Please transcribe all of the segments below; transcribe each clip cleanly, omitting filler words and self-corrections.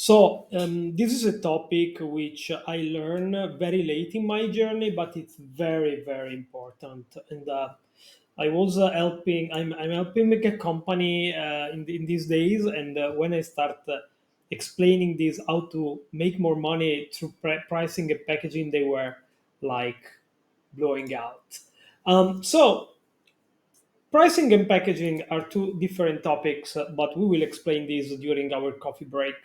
This is a topic which I learned very late in my journey, but it's very, very important. And I was helping. I'm helping make a company in these days, and when I start explaining this how to make more money through pricing and packaging, they were like blowing out. So pricing and packaging are two different topics, but we will explain this during our coffee break.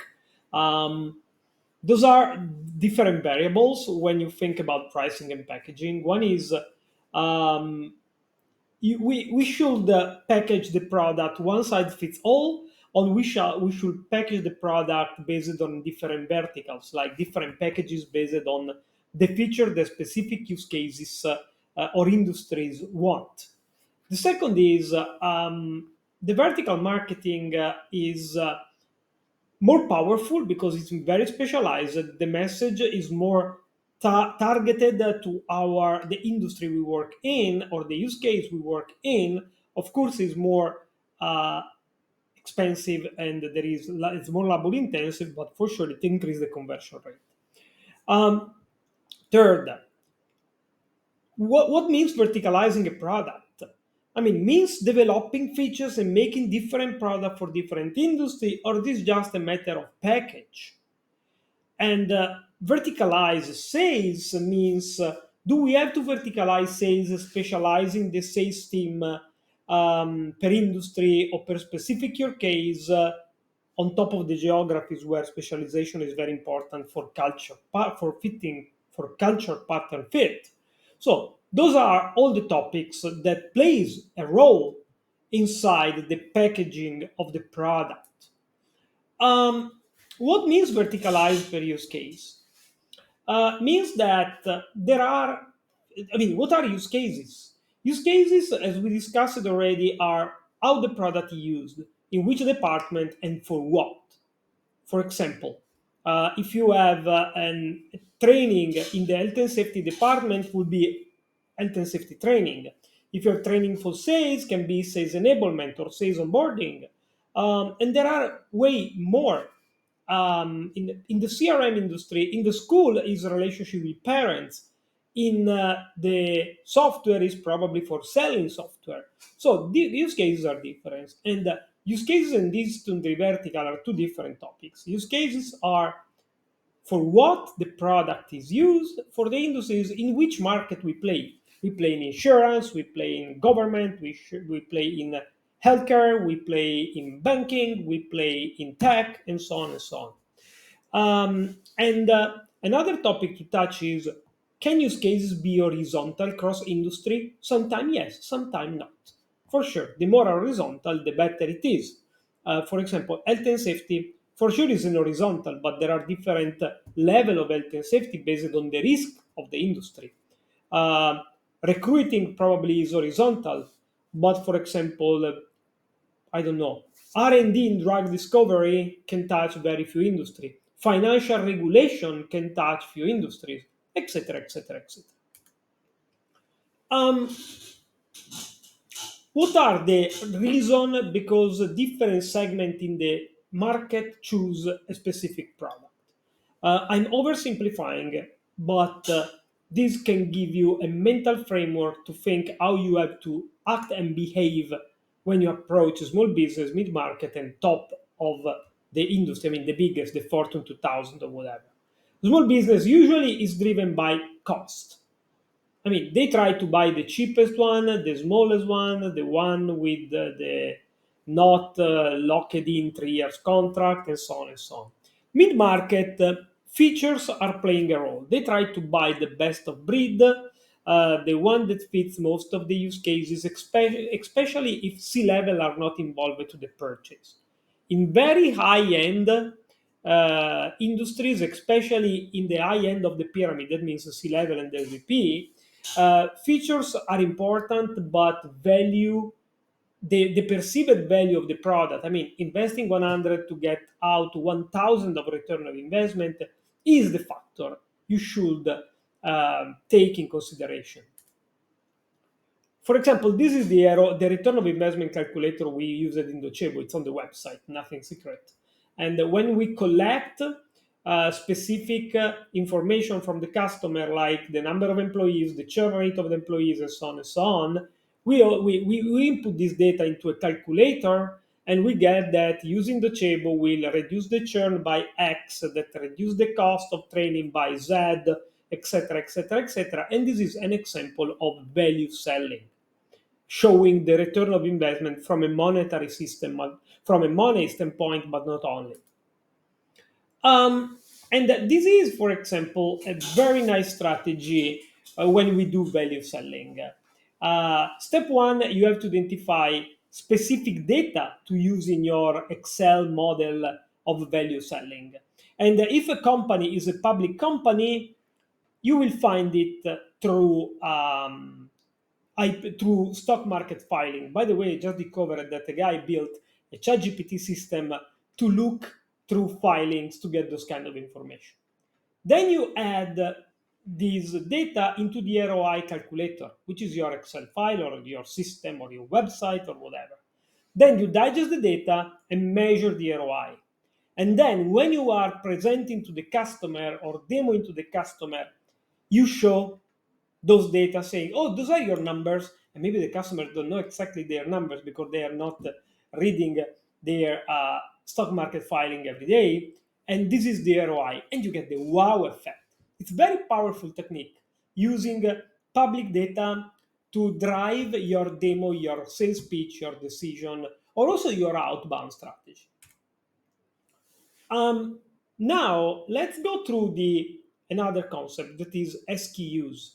Um, those are different variables when you think about pricing and packaging. One is um, we should package the product one size fits all, or we should package the product based on different verticals, like different packages based on the feature the specific use cases or industries want. The second is the vertical marketing is more powerful because it's very specialized. The message is more targeted to our the industry we work in or the use case we work in. Of course, is more uh, expensive and it's more labor intensive, but for sure it increases the conversion rate. Um, Third, what means verticalizing a product? I mean, means developing features and making different product for different industry, or this just a matter of package? And verticalize sales means do we have to verticalize sales, specializing the sales team per industry or per specific use case, on top of the geographies where specialization is very important for for fitting, for culture pattern fit. So those are all the topics that plays a role inside the packaging of the product. Um, what means verticalized per use case? Means that what are use cases? Use cases, as we discussed already, are how the product is used, in which department, and for what. For example, if you have an training in the health and safety department, would be health and safety training. If you're training for sales, can be sales enablement or sales onboarding. And there are way more in the CRM industry. In the school is a relationship with parents. In the software is probably for selling software. So the use cases are different, and use cases and industry vertical are two different topics. Use cases are for what the product is used, for the industries in which market we play. We play in insurance, we play in government, we play in healthcare, we play in banking, we play in tech, and so on and so on. And Another topic to touch is, can use cases be horizontal cross industry? Sometimes yes, sometimes not. For sure, the more horizontal, the better it is. For example, health and safety for sure is an horizontal, but there are different level of health and safety based on the risk of the industry. Uh, Recruiting probably is horizontal, but for example, I don't know. R&D in drug discovery can touch very few industries. Financial regulation can touch few industries, etc., etc., etc. Um, what are the reason because different segment in the market choose a specific product? I'm oversimplifying, but this can give you a mental framework to think how you have to act and behave when you approach a small business, mid market, and top of the industry. I mean, the biggest, the Fortune 2000 or whatever. Small business usually is driven by cost. I mean, they try to buy the cheapest one, the smallest one, the one with the not locked in 3 years contract, and so on and so on. Mid market features are playing a role. They try to buy the best of breed, the one that fits most of the use cases, especially if C level are not involved to the purchase. In very high end industries, especially in the high end of the pyramid, that means C level and MVP, features are important, but value, the perceived value of the product. I mean, investing 100 to get out 1,000 of return of investment is the factor you should take in consideration. For example, this is the return of investment calculator we used in Docebo. It's on the website, nothing secret. And when we collect specific information from the customer, like the number of employees, the churn rate of the employees, and so on and so on, we input this data into a calculator, and we get that using the Docebo will reduce the churn by X, that reduce the cost of training by Z, etc., etc., etc. And this is an example of value selling, showing the return of investment from a monetary system, from a money standpoint, but not only. Um, and this is, for example, a very nice strategy when we do value selling. Step one, you have to identify specific data to use in your Excel model of value selling. And if a company is a public company, you will find it through stock market filing. By the way, I just discovered that a guy built a ChatGPT system to look through filings to get those kind of information. Then you add these data into the ROI calculator, which is your Excel file or your system or your website or whatever. Then you digest the data and measure the ROI. And then when you are presenting to the customer or demoing to the customer, you show those data saying, oh, those are your numbers. And maybe the customers don't know exactly their numbers because they are not reading their stock market filing every day. And this is the ROI. And you get the wow effect. It's a very powerful technique using public data to drive your demo, your sales pitch, your decision, or also your outbound strategy. Um, Now let's go through the another concept that is SKUs.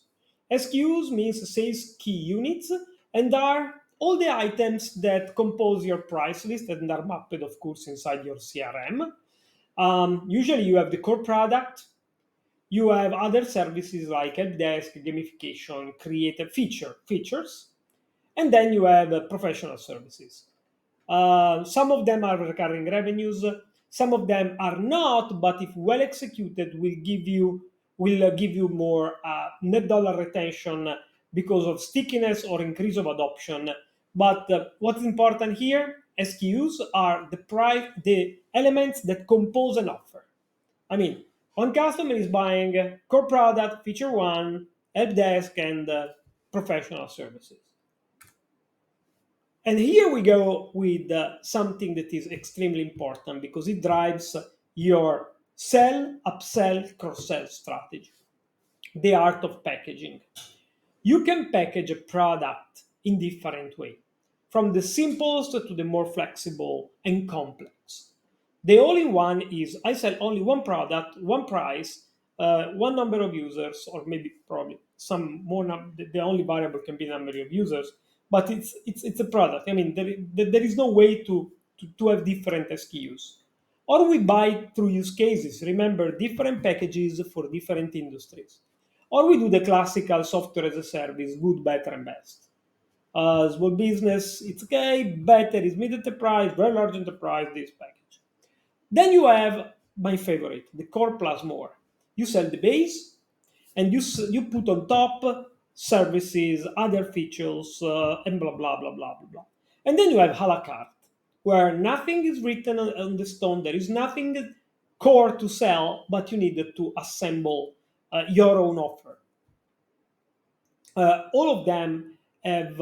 SKUs means sales key units and are all the items that compose your price list and are mapped, of course, inside your CRM. Usually, you have the core product. You have other services like help desk, gamification, creative features, and then you have professional services. Some of them are recurring revenues, some of them are not, but if well executed, will give you more net dollar retention because of stickiness or increase of adoption. But what's important here? SKUs are the elements that compose an offer. I mean, one customer is buying core product, feature one, help desk, and professional services. And here we go with something that is extremely important because it drives your sell, upsell, cross sell strategy. The art of packaging. You can package a product in different way, from the simplest to the more flexible and complex. The all-in-one is I sell only one product, one price, one number of users, or maybe probably some more. The only variable can be number of users, but it's a product. I mean, there is no way to have different SKUs. Or we buy through use cases. Remember, different packages for different industries. Or we do the classical software as a service, good, better, and best. Small business, it's okay. Better is mid enterprise, very large enterprise, this package. Then you have my favorite, the core plus more. You sell the base, and you put on top services, other features, and blah blah blah blah blah blah. And then you have a la carte, where nothing is written on the stone. There is nothing core to sell, but you need to assemble your own offer. All of them have,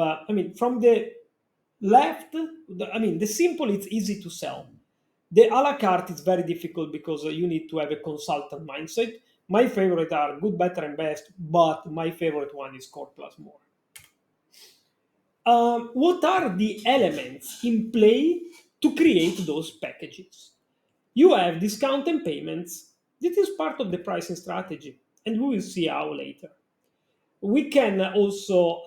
from the left, the simple, it's easy to sell. The a la carte is very difficult because you need to have a consultant mindset. My favorite are good, better, and best, but my favorite one is core plus more. What are the elements in play to create those packages? You have discount and payments. This is part of the pricing strategy, and we will see how later. We can also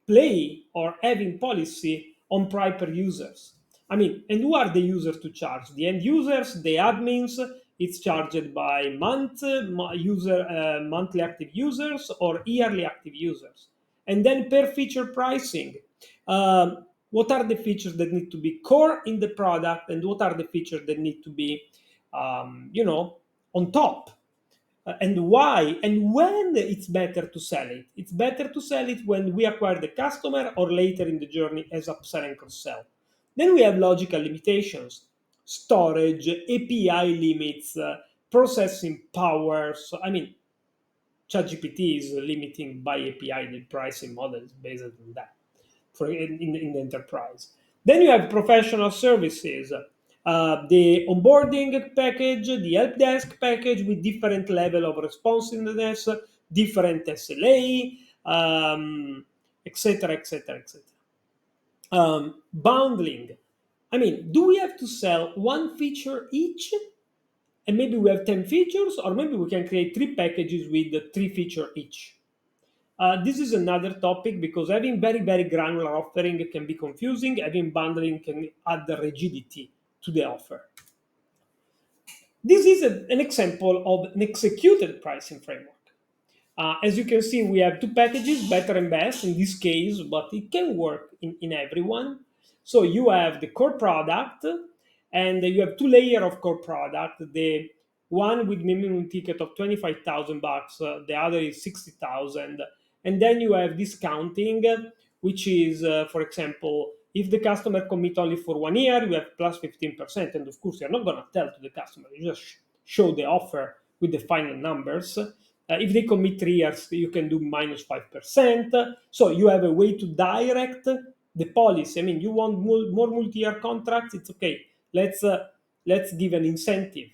play or having policy on price per users. And who are the users to charge? The end users, the admins. It's charged by monthly active users or yearly active users, and then per feature pricing. What are the features that need to be core in the product, and what are the features that need to be, on top? And why and when it's better to sell it. It's better to sell it when we acquire the customer or later in the journey as upsell and cross sell. Then we have logical limitations. storage, API limits, processing powers. I mean, ChatGPT is limiting by API the pricing models based on that for in the enterprise. Then you have professional services, the onboarding package, the help desk package with different level of responsiveness, different SLA, etc., etc., etc. Bundling. I mean, do we have to sell one feature each? And maybe we have 10 features, or maybe we can create three packages with the three feature each. This is another topic because having very, very granular offering can be confusing. Having bundling can add the rigidity to the offer. This is an example of an executed pricing framework. As you can see, we have two packages, better and best in this case, but it can work in everyone. So you have the core product, and you have two layers of core product. The one with minimum ticket of 25,000 bucks, the other is 60,000, and then you have discounting, which is, for example, if the customer commit only for 1 year, you have plus 15%, and of course you're not gonna tell to the customer, you just show the offer with the final numbers. If they commit 3 years, you can do minus 5%. So you have a way to direct the policy. I mean, you want more multi-year contracts? It's okay. Let's give an incentive.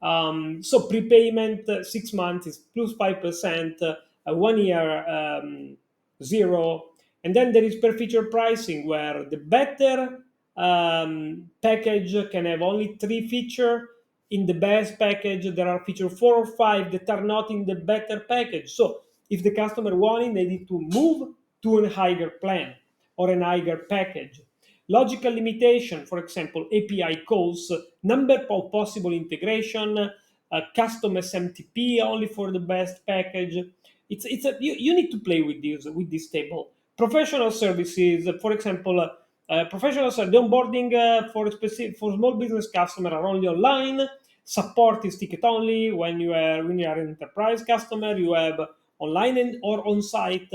So prepayment 6 months is plus 5%, 1 year 0, and then there is per feature pricing where the better package can have only three feature. In the best package there are feature 4 or 5 that are not in the better package. So if the customer wanting, they need to move to a higher plan or an higher package. Logical limitation, for example, API calls, number of possible integration, custom SMTP only for the best package. You need to play with this table. Professional services, for example, the onboarding for small business customer are only online. Support is ticket only. When you are an enterprise customer, you have online or on site,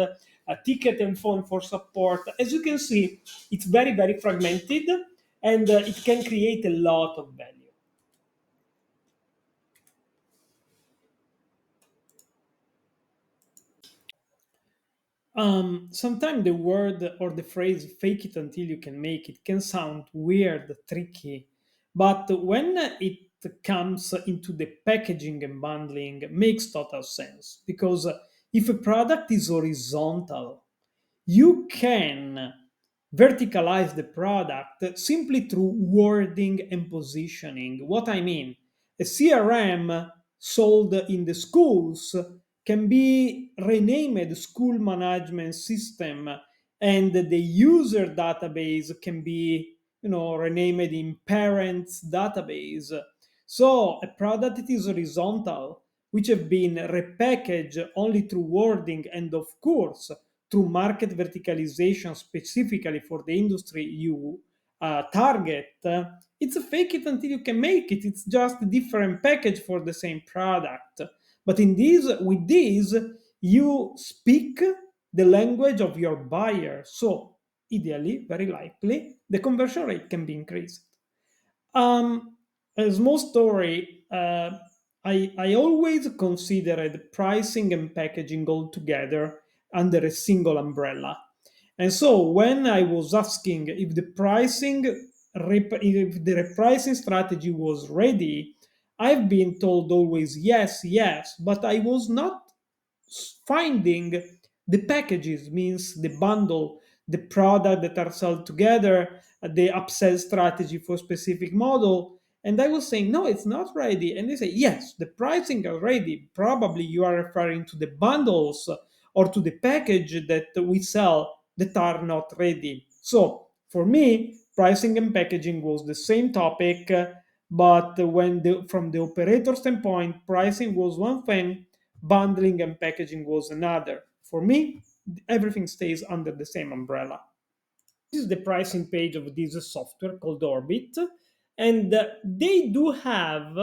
a ticket and phone for support. As you can see, it's very, very fragmented, and it can create a lot of value. Sometimes the word or the phrase fake it until you can make it can sound weird, tricky, but when it comes into the packaging and bundling, makes total sense. Because if a product is horizontal, you can verticalize the product simply through wording and positioning. What I mean, a CRM sold in the schools can be renamed school management system, and the user database can be renamed in parents database. So a product that is horizontal, which have been repackaged only through wording and of course through market verticalization specifically for the industry you target, it's a fake it until you can make it. It's just a different package for the same product. But with this, you speak the language of your buyer. So ideally, very likely, the conversion rate can be increased. A small story. I always considered pricing and packaging all together under a single umbrella. And so when I was asking if the repricing strategy was ready, I've been told always yes, yes, but I was not finding the packages, means the bundle, the product that are sold together, the upsell strategy for specific model. And I was saying, no, it's not ready. And they say, yes, the pricing are ready. Probably you are referring to the bundles or to the package that we sell that are not ready. So for me, pricing and packaging was the same topic, but from the operator standpoint, pricing was one thing, bundling and packaging was another. For me, everything stays under the same umbrella. This is the pricing page of this software called Orbit, and they do have